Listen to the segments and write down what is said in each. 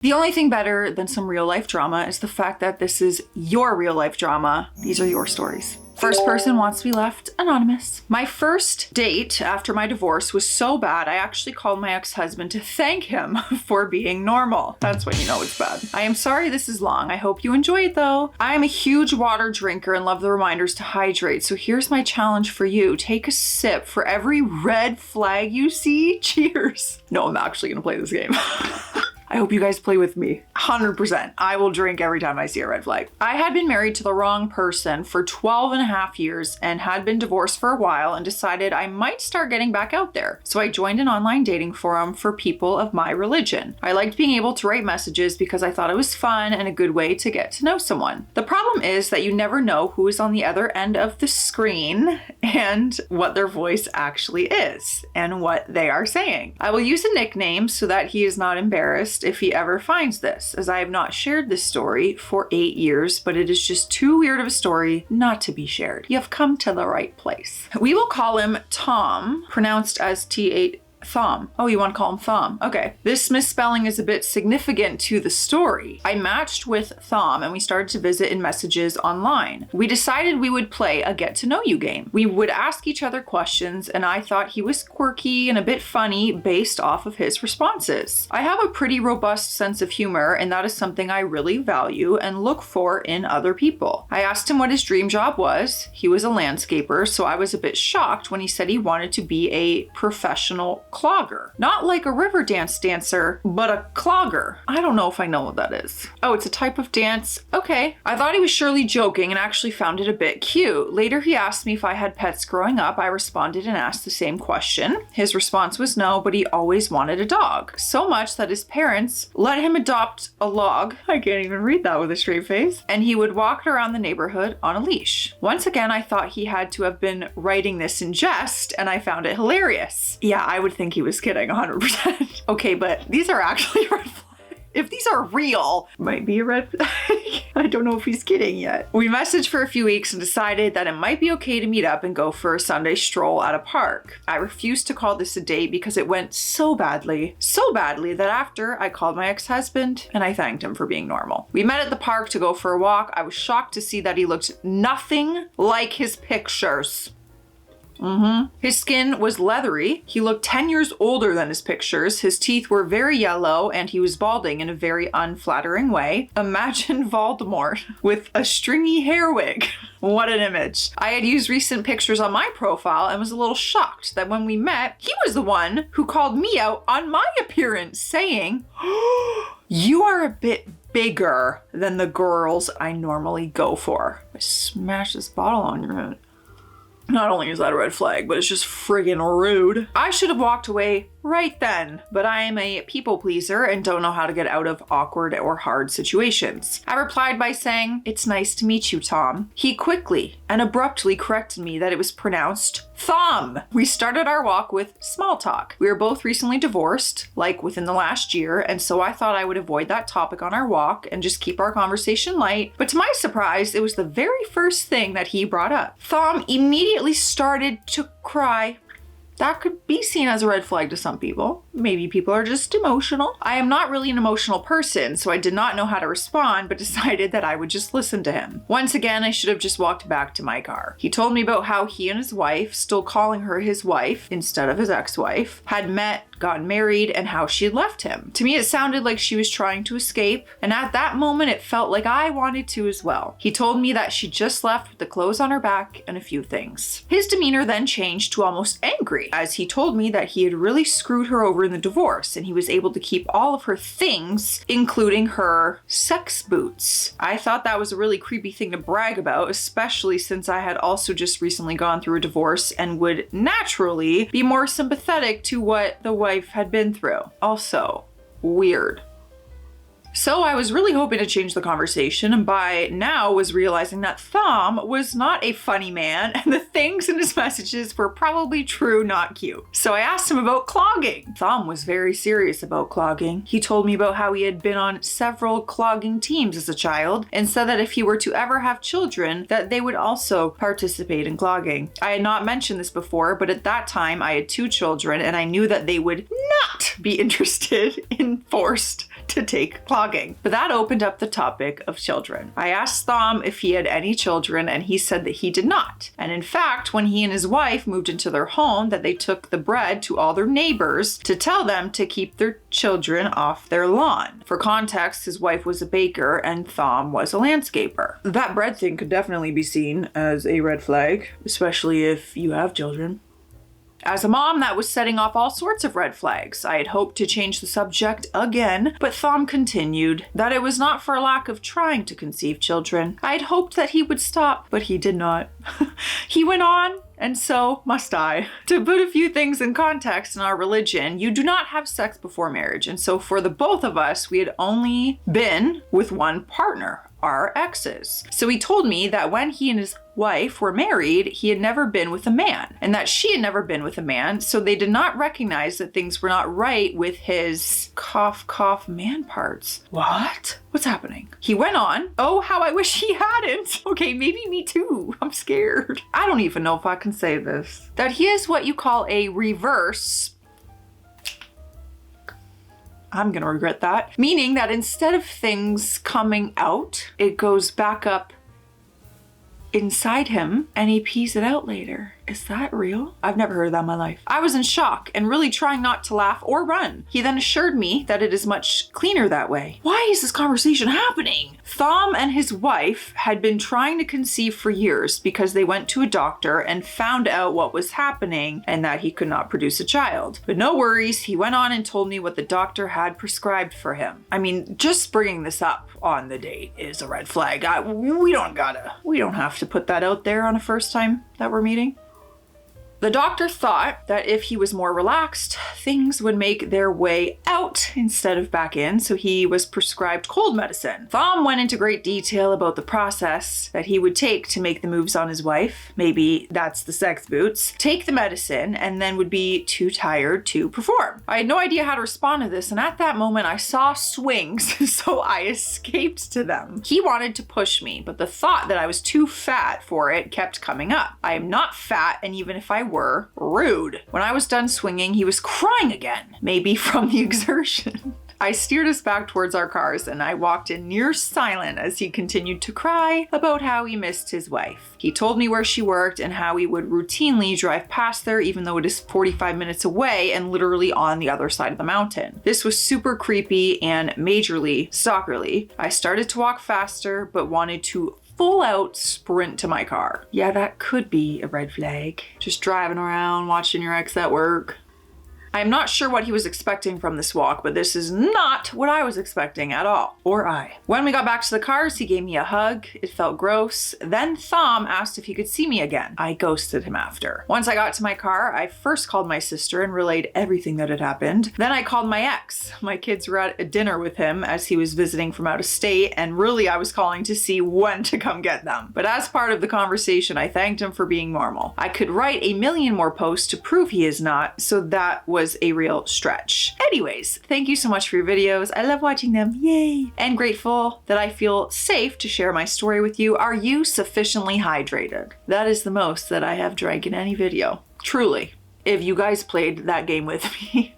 The only thing better than some real life drama is the fact that this is your real life drama. These are your stories. First person wants to be left anonymous. My first date after my divorce was so bad, I actually called my ex-husband to thank him for being normal. That's when you know it's bad. I am sorry this is long. I hope you enjoy it though. I am a huge water drinker and love the reminders to hydrate. So here's my challenge for you. Take a sip for every red flag you see. Cheers. No, I'm actually gonna play this game. I hope you guys play with me. 100%. I will drink every time I see a red flag. I had been married to the wrong person for 12 and a half years and had been divorced for a while and decided I might start getting back out there. So I joined an online dating forum for people of my religion. I liked being able to write messages because I thought it was fun and a good way to get to know someone. The problem is that you never know who is on the other end of the screen and what their voice actually is and what they are saying. I will use a nickname so that he is not embarrassed if he ever finds this, as I have not shared this story for 8 years, but it is just too weird of a story not to be shared. You have come to the right place. We will call him Tom, pronounced as T-8. Thom. Oh, you want to call him Thom. Okay. This misspelling is a bit significant to the story. I matched with Thom and we started to visit in messages online. We decided we would play a get to know you game. We would ask each other questions and I thought he was quirky and a bit funny based off of his responses. I have a pretty robust sense of humor and that is something I really value and look for in other people. I asked him what his dream job was. He was a landscaper, so I was a bit shocked when he said he wanted to be a professional clogger. Not like a river dance dancer, but a clogger. I don't know if I know what that is. Oh, it's a type of dance. Okay. I thought he was surely joking and actually found it a bit cute. Later, he asked me if I had pets growing up. I responded and asked the same question. His response was no, but he always wanted a dog. So much that his parents let him adopt a log. I can't even read that with a straight face. And he would walk around the neighborhood on a leash. Once again, I thought he had to have been writing this in jest and I found it hilarious. Yeah, I would think he was kidding 100%. Okay, but these are actually red flags. If these are real, might be a red flag. I don't know if he's kidding yet. We messaged for a few weeks and decided that it might be okay to meet up and go for a Sunday stroll at a park. I refused to call this a date because it went so badly that after I called my ex-husband and I thanked him for being normal. We met at the park to go for a walk. I was shocked to see that he looked nothing like his pictures. His skin was leathery. He looked 10 years older than his pictures. His teeth were very yellow and he was balding in a very unflattering way. Imagine Voldemort with a stringy hair wig. What an image. I had used recent pictures on my profile and was a little shocked that when we met, he was the one who called me out on my appearance, saying, "You are a bit bigger than the girls I normally go for." I smashed this bottle on your head. Not only is that a red flag, but it's just friggin' rude. I should have walked away right then, but I am a people pleaser and don't know how to get out of awkward or hard situations. I replied by saying, "It's nice to meet you, Tom." He quickly and abruptly corrected me that it was pronounced Thom. We started our walk with small talk. We were both recently divorced, like within the last year, and so I thought I would avoid that topic on our walk and just keep our conversation light. But to my surprise, it was the very first thing that he brought up. Thom immediately started to cry. That could be seen as a red flag to some people. Maybe people are just emotional. I am not really an emotional person, so I did not know how to respond, but decided that I would just listen to him. Once again, I should have just walked back to my car. He told me about how he and his wife, still calling her his wife instead of his ex-wife, had met, gotten married, and how she had left him. To me, it sounded like she was trying to escape, and at that moment, it felt like I wanted to as well. He told me that she just left with the clothes on her back and a few things. His demeanor then changed to almost angry, as he told me that he had really screwed her over in the divorce, and he was able to keep all of her things, including her sex boots. I thought that was a really creepy thing to brag about, especially since I had also just recently gone through a divorce and would naturally be more sympathetic to what the wife had been through. Also, weird. So I was really hoping to change the conversation, and by now was realizing that Thom was not a funny man and the things in his messages were probably true, not cute. So I asked him about clogging. Thom was very serious about clogging. He told me about how he had been on several clogging teams as a child and said that if he were to ever have children, that they would also participate in clogging. I had not mentioned this before, but at that time I had 2 children and I knew that they would not be interested in forced to take clogging. But that opened up the topic of children. I asked Thom if he had any children, and he said that he did not. And in fact, when he and his wife moved into their home, that they took the bread to all their neighbors to tell them to keep their children off their lawn. For context, his wife was a baker and Thom was a landscaper. That bread thing could definitely be seen as a red flag, especially if you have children. As a mom, that was setting off all sorts of red flags. I had hoped to change the subject again, but Thom continued that it was not for a lack of trying to conceive children. I had hoped that he would stop, but he did not. He went on, and so must I. To put a few things in context in our religion, you do not have sex before marriage. And so for the both of us, we had only been with one partner, our exes. So he told me that when he and his wife were married, he had never been with a man, and that she had never been with a man, so they did not recognize that things were not right with his cough man parts. What? What's happening? He went on, oh, how I wish he hadn't. Okay, maybe me too. I'm scared. I don't even know if I can say this. That he is what you call a reverse, I'm gonna regret that. Meaning that instead of things coming out, it goes back up inside him and he pees it out later. Is that real? I've never heard of that in my life. I was in shock and really trying not to laugh or run. He then assured me that it is much cleaner that way. Why is this conversation happening? Thom and his wife had been trying to conceive for years because they went to a doctor and found out what was happening and that he could not produce a child. But no worries, he went on and told me what the doctor had prescribed for him. I mean, just bringing this up on the date is a red flag. We don't have to put that out there on a first time that we're meeting. The doctor thought that if he was more relaxed, things would make their way out instead of back in, so he was prescribed cold medicine. Thom went into great detail about the process that he would take to make the moves on his wife. Maybe that's the sex boots. Take the medicine and then would be too tired to perform. I had no idea how to respond to this, and at that moment I saw swings, so I escaped to them. He wanted to push me, but the thought that I was too fat for it kept coming up. I am not fat, and even if I were, rude. When I was done swinging, he was crying again, maybe from the exertion. I steered us back towards our cars and I walked in near silent as he continued to cry about how he missed his wife. He told me where she worked and how he would routinely drive past there even though it is 45 minutes away and literally on the other side of the mountain. This was super creepy and majorly stalkerly. I started to walk faster but wanted to full out sprint to my car. Yeah, that could be a red flag. Just driving around, watching your ex at work. I'm not sure what he was expecting from this walk, but this is not what I was expecting at all. Or I. When we got back to the cars, he gave me a hug. It felt gross. Then Thom asked if he could see me again. I ghosted him after. Once I got to my car, I first called my sister and relayed everything that had happened. Then I called my ex. My kids were at a dinner with him as he was visiting from out of state, and really I was calling to see when to come get them. But as part of the conversation, I thanked him for being normal. I could write a million more posts to prove he is not, so that was a real stretch. Anyways, thank you so much for your videos. I love watching them. Yay! And grateful that I feel safe to share my story with you. Are you sufficiently hydrated? That is the most that I have drank in any video. Truly. If you guys played that game with me,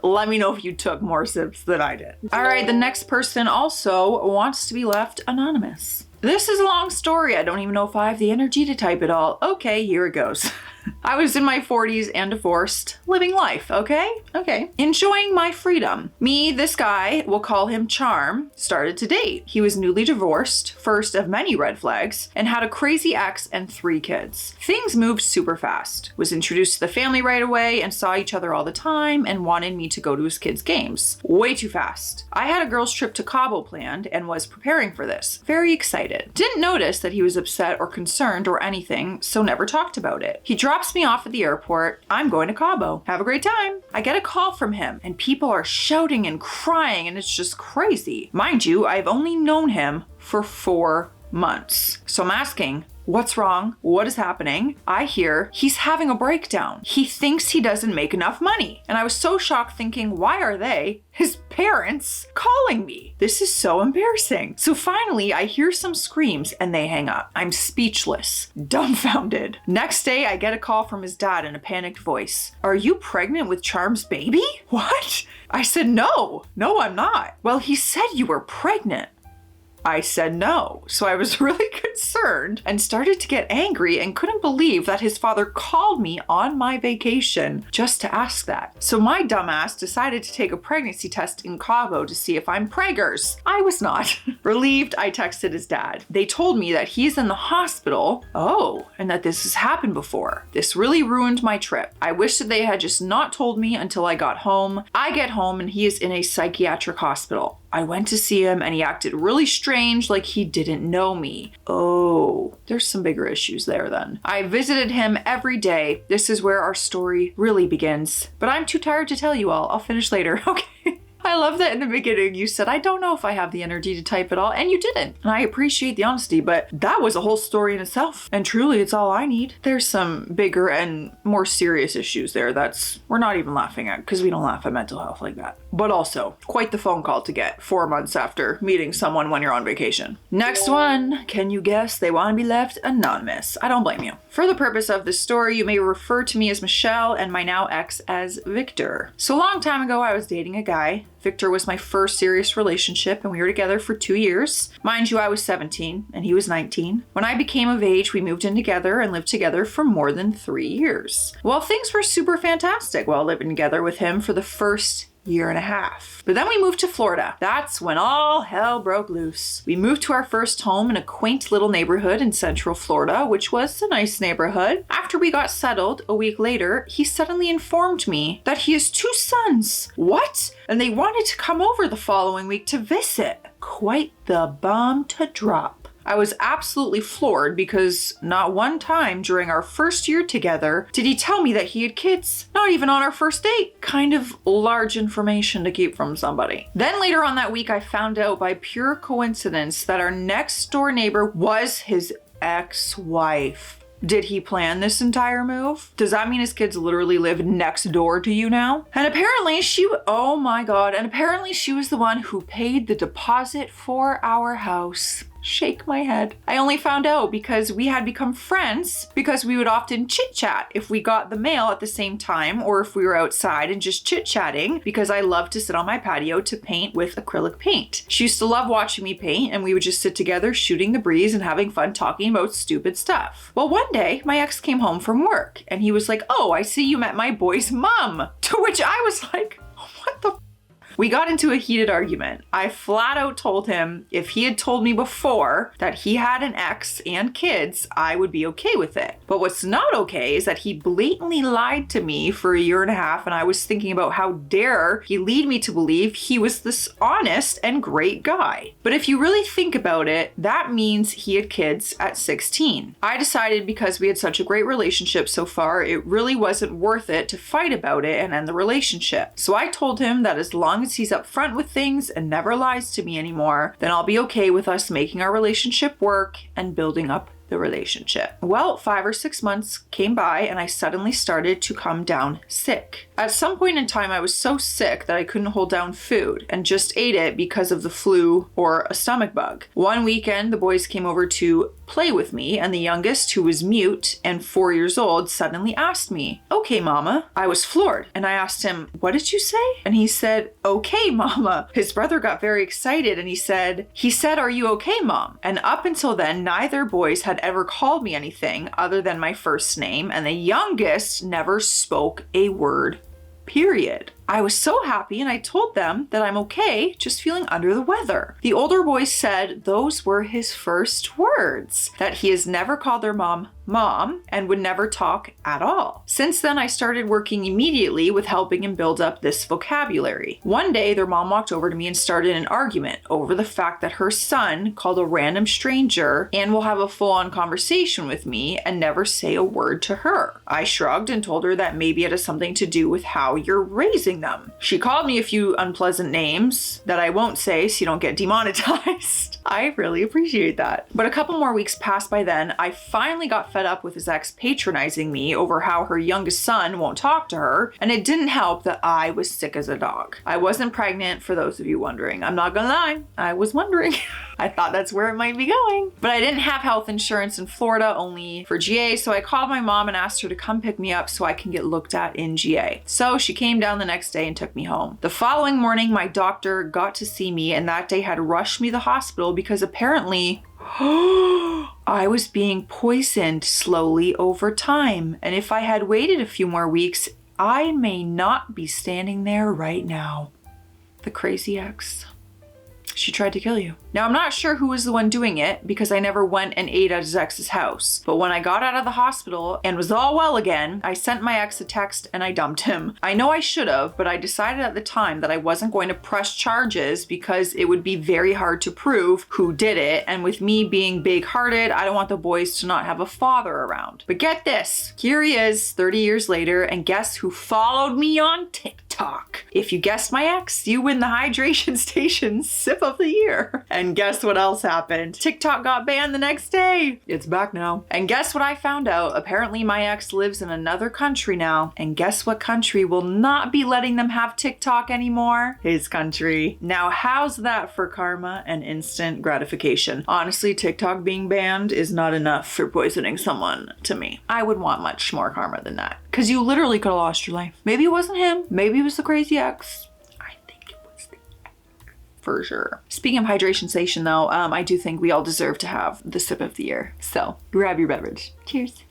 let me know if you took more sips than I did. All right, the next person also wants to be left anonymous. This is a long story. I don't even know if I have the energy to type it all. Okay, here it goes. I was in my 40s and divorced, living life, okay? Okay. Enjoying my freedom. Me, this guy, we'll call him Charm, started to date. He was newly divorced, first of many red flags, and had a crazy ex and 3 kids. Things moved super fast. Was introduced to the family right away and saw each other all the time and wanted me to go to his kids' games. Way too fast. I had a girls' trip to Cabo planned and was preparing for this. Very excited. Didn't notice that he was upset or concerned or anything, so never talked about it. He dropped me off at the airport. I'm going to Cabo. Have a great time. I get a call from him and people are shouting and crying and it's just crazy. Mind you, I've only known him for 4 months. So I'm asking, what's wrong? What is happening? I hear he's having a breakdown. He thinks he doesn't make enough money. And I was so shocked thinking, why are they, his parents, calling me? This is so embarrassing. So finally, I hear some screams and they hang up. I'm speechless, dumbfounded. Next day, I get a call from his dad in a panicked voice. Are you pregnant with Charm's baby? What? I said, no, I'm not. Well, he said you were pregnant. I said no. So I was really concerned and started to get angry and couldn't believe that his father called me on my vacation just to ask that. So my dumbass decided to take a pregnancy test in Cabo to see if I'm preggers. I was not. Relieved, I texted his dad. They told me that he's in the hospital. Oh, and that this has happened before. This really ruined my trip. I wish that they had just not told me until I got home. I get home and he is in a psychiatric hospital. I went to see him and he acted really strange, like he didn't know me. Oh, there's some bigger issues there then. I visited him every day. This is where our story really begins. But I'm too tired to tell you all. I'll finish later. Okay. I love that in the beginning you said, I don't know if I have the energy to type it all, and you didn't. And I appreciate the honesty, but that was a whole story in itself. And truly, it's all I need. There's some bigger and more serious issues there we're not even laughing at, because we don't laugh at mental health like that. But also, quite the phone call to get 4 months after meeting someone when you're on vacation. Next one. Can you guess they want to be left anonymous? I don't blame you. For the purpose of this story, you may refer to me as Michelle and my now ex as Victor. So a long time ago, I was dating a guy. Victor was my first serious relationship and we were together for 2 years. Mind you, I was 17 and he was 19. When I became of age, we moved in together and lived together for more than 3 years. Well, things were super fantastic while living together with him for the first year and a half. But then we moved to Florida. That's when all hell broke loose. We moved to our first home in a quaint little neighborhood in Central Florida, which was a nice neighborhood. After we got settled, a week later, he suddenly informed me that he has 2 sons. What? And they wanted to come over the following week to visit. Quite the bomb to drop. I was absolutely floored because not one time during our first year together did he tell me that he had kids. Not even on our first date. Kind of large information to keep from somebody. Then later on that week, I found out by pure coincidence that our next door neighbor was his ex-wife. Did he plan this entire move? Does that mean his kids literally live next door to you now? And apparently oh my God, and apparently she was the one who paid the deposit for our house. Shake my head. I only found out because we had become friends because we would often chit chat if we got the mail at the same time or if we were outside and just chit chatting because I love to sit on my patio to paint with acrylic paint. She used to love watching me paint and we would just sit together shooting the breeze and having fun talking about stupid stuff. Well, one day my ex came home from work and he was like, oh, I see you met my boy's mom. To which I was like, what the We got into a heated argument. I flat out told him if he had told me before that he had an ex and kids, I would be okay with it. But what's not okay is that he blatantly lied to me for 1.5 years, and I was thinking about how dare he lead me to believe he was this honest and great guy. But if you really think about it, that means he had kids at 16. I decided because we had such a great relationship so far, it really wasn't worth it to fight about it and end the relationship. So I told him that as long as he's upfront with things and never lies to me anymore, then I'll be okay with us making our relationship work and building up the relationship. Well, 5 or 6 months came by and I suddenly started to come down sick. At some point in time, I was so sick that I couldn't hold down food and just ate it because of the flu or a stomach bug. One weekend, the boys came over to play with me, and the youngest, who was mute and 4 years old, suddenly asked me, "Okay, Mama." I was floored and I asked him, "What did you say?" And he said, "Okay, Mama." His brother got very excited and he said, "Are you okay, Mom?" And up until then, neither boys had ever called me anything other than my first name, and the youngest never spoke a word, period. I was so happy and I told them that I'm okay, just feeling under the weather. The older boys said those were his first words, that he has never called their mom Mom and would never talk at all. Since then, I started working immediately with helping him build up this vocabulary. One day, their mom walked over to me and started an argument over the fact that her son called a random stranger and will have a full-on conversation with me and never say a word to her. I shrugged and told her that maybe it has something to do with how you're raising using them. She called me a few unpleasant names that I won't say so you don't get demonetized. I really appreciate that. But a couple more weeks passed by then. I finally got fed up with his ex patronizing me over how her youngest son won't talk to her, and it didn't help that I was sick as a dog. I wasn't pregnant, for those of you wondering. I'm not gonna lie, I was wondering. I thought that's where it might be going. But I didn't have health insurance in Florida, only for GA, so I called my mom and asked her to come pick me up so I can get looked at in GA. So she came down the next day and took me home. The following morning, my doctor got to see me and that day had rushed me to the hospital because apparently I was being poisoned slowly over time. And if I had waited a few more weeks, I may not be standing there right now. The crazy ex. She tried to kill you. Now, I'm not sure who was the one doing it because I never went and ate at his ex's house. But when I got out of the hospital and was all well again, I sent my ex a text and I dumped him. I know I should have, but I decided at the time that I wasn't going to press charges because it would be very hard to prove who did it. And with me being big-hearted, I don't want the boys to not have a father around. But get this, here he is 30 years later, and guess who followed me on TikTok? If you guessed my ex, you win the hydration station sip of the year. And guess what else happened? TikTok got banned the next day. It's back now. And guess what I found out? Apparently my ex lives in another country now. And guess what country will not be letting them have TikTok anymore? His country. Now how's that for karma and instant gratification? Honestly, TikTok being banned is not enough for poisoning someone to me. I would want much more karma than that. Because you literally could have lost your life. Maybe it wasn't him. Maybe it was the crazy ex. For sure. Speaking of hydration station though, I do think we all deserve to have the sip of the year. So grab your beverage. Cheers.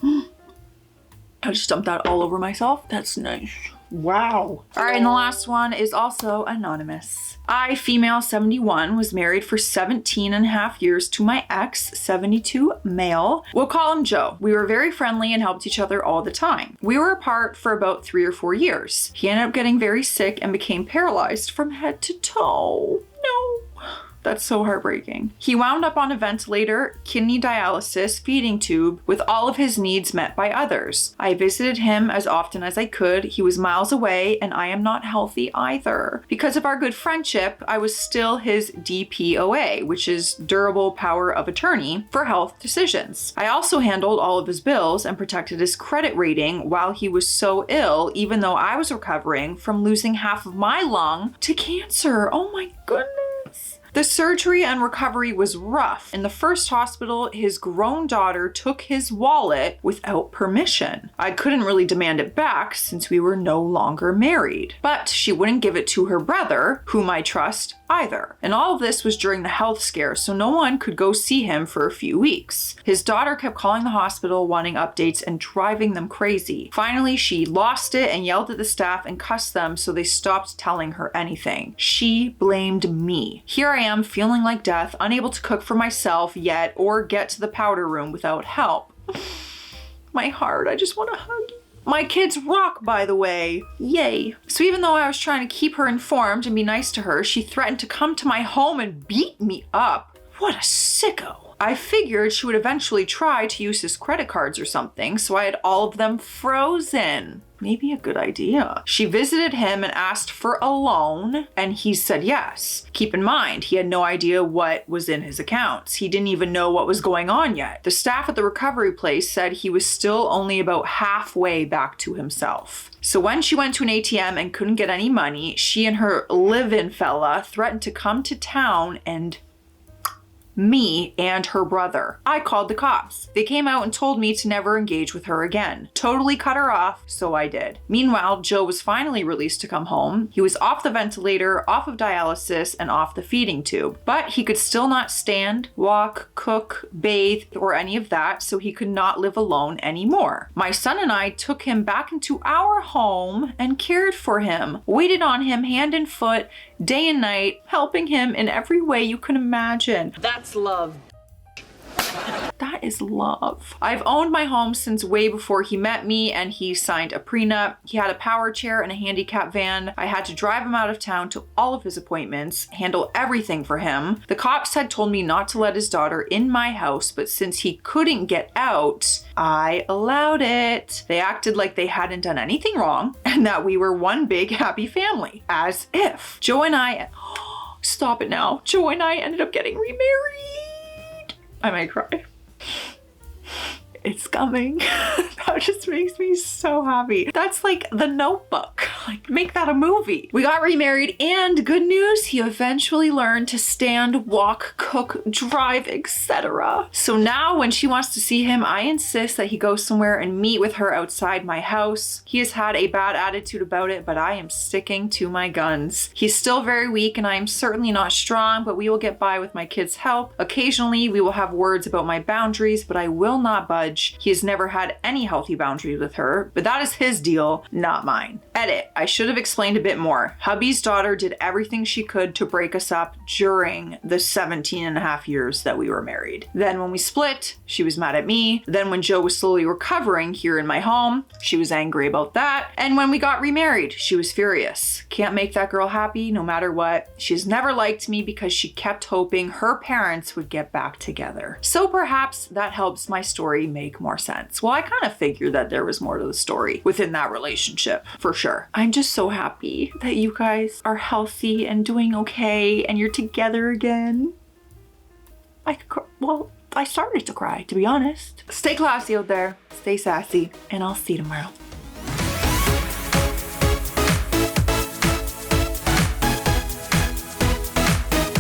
I just dumped that all over myself. That's nice. Wow. All right, and the last one is also anonymous. I, female 71, was married for 17 and a half years to my ex, 72, male. We'll call him Joe. We were very friendly and helped each other all the time. We were apart for about 3 or 4 years. He ended up getting very sick and became paralyzed from head to toe. No. That's so heartbreaking. He wound up on a ventilator, kidney dialysis, feeding tube, with all of his needs met by others. I visited him as often as I could. He was miles away and I am not healthy either. Because of our good friendship, I was still his DPOA, which is durable power of attorney for health decisions. I also handled all of his bills and protected his credit rating while he was so ill, even though I was recovering from losing half of my lung to cancer. Oh my goodness. The surgery and recovery was rough. In the first hospital, his grown daughter took his wallet without permission. I couldn't really demand it back since we were no longer married. But she wouldn't give it to her brother, whom I trust, either. And all of this was during the health scare, so no one could go see him for a few weeks. His daughter kept calling the hospital, wanting updates and driving them crazy. Finally, she lost it and yelled at the staff and cussed them, so they stopped telling her anything. She blamed me. Here I am feeling like death, unable to cook for myself yet or get to the powder room without help. My heart, I just want to hug you. My kids rock, by the way. Yay. So even though I was trying to keep her informed and be nice to her, she threatened to come to my home and beat me up. What a sicko. I figured she would eventually try to use his credit cards or something, so I had all of them frozen. Maybe a good idea. She visited him and asked for a loan, and he said yes. Keep in mind, he had no idea what was in his accounts. He didn't even know what was going on yet. The staff at the recovery place said he was still only about halfway back to himself. So when she went to an ATM and couldn't get any money, she and her live-in fella threatened to come to town and me and her brother. I called the cops. They came out and told me to never engage with her again. Totally cut her off, so I did. Meanwhile, Joe was finally released to come home. He was off the ventilator, off of dialysis, and off the feeding tube. But he could still not stand, walk, cook, bathe, or any of that, so he could not live alone anymore. My son and I took him back into our home and cared for him, waited on him hand and foot, day and night, helping him in every way you can imagine. That's love. That is love. I've owned my home since way before he met me and he signed a prenup. He had a power chair and a handicap van. I had to drive him out of town to all of his appointments, handle everything for him. The cops had told me not to let his daughter in my house, but since he couldn't get out, I allowed it. They acted like they hadn't done anything wrong and that we were one big happy family. As if. Joe and I, stop it now. Joe and I ended up getting remarried. I might cry. It's coming. That just makes me so happy. That's like The Notebook. Like, make that a movie. We got remarried, and good news, he eventually learned to stand, walk, cook, drive, etc. So now when she wants to see him, I insist that he go somewhere and meet with her outside my house. He has had a bad attitude about it, but I am sticking to my guns. He's still very weak and I am certainly not strong, but we will get by with my kids' help. Occasionally we will have words about my boundaries, but I will not budge. He has never had any healthy boundaries with her, but that is his deal, not mine. Edit. I should have explained a bit more. Hubby's daughter did everything she could to break us up during the 17 and a half years that we were married. Then when we split, she was mad at me. Then when Joe was slowly recovering here in my home, she was angry about that. And when we got remarried, she was furious. Can't make that girl happy no matter what. She's never liked me because she kept hoping her parents would get back together. So perhaps that helps my story make more sense. Well, I kind of figured that there was more to the story within that relationship, for sure. I'm just so happy that you guys are healthy and doing okay and you're together again. I started to cry, to be honest. Stay classy out there, stay sassy, and I'll see you tomorrow.